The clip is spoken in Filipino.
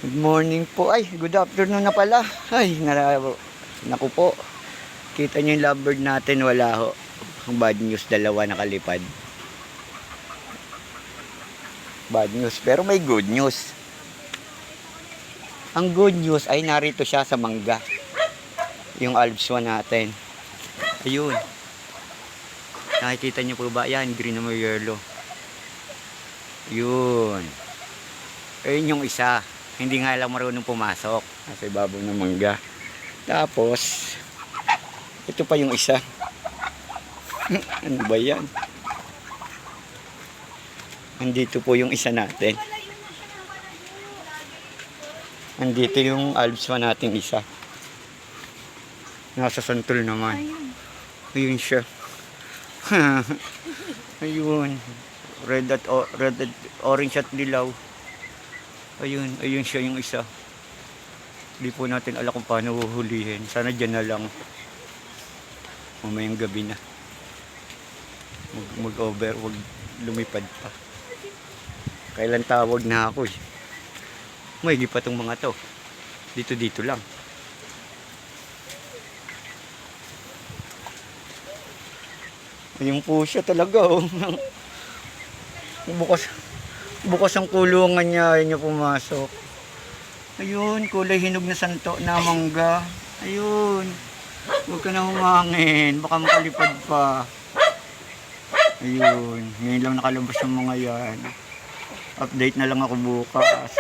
Good morning po. Ay, good afternoon na pala. Ay, naku po. Kita nyo yung lovebird natin, wala ho. Ang bad news, dalawa nakalipad. Bad news, pero may good news. Ang good news ay narito siya sa mangga. Yung Alps 1 natin. Ayun. Nakikita nyo po ba? Yan, green na may yellow. Yun. Ayun yung isa. Hindi nga lang marunong pumasok. Nasa ibabaw ng mangga. Tapos, ito pa yung isa. Ano ba yan? Andito po yung isa natin. Andito yung Alps 1 nating isa. Nasa santol naman. Ayun siya. Ayun. Red at orange at dilaw. Ayun siya yung isa. Hindi po natin alam kung paano huhulihin. Sana dyan na lang. Mamayang gabi na. Mag-over, wag lumipad pa. Kailan tawag na ako eh. May pa tong mga to. Dito lang. Ayun po siya talaga oh. Bukas ang kulungan niya, ayaw niya pumasok. Ayun, kulay hinog na santo na mangga. Ayun. Huwag ka na humangin, baka makalipad pa. Ayun, ngayon lang nakalabas yung mga yan. Update na lang ako bukas.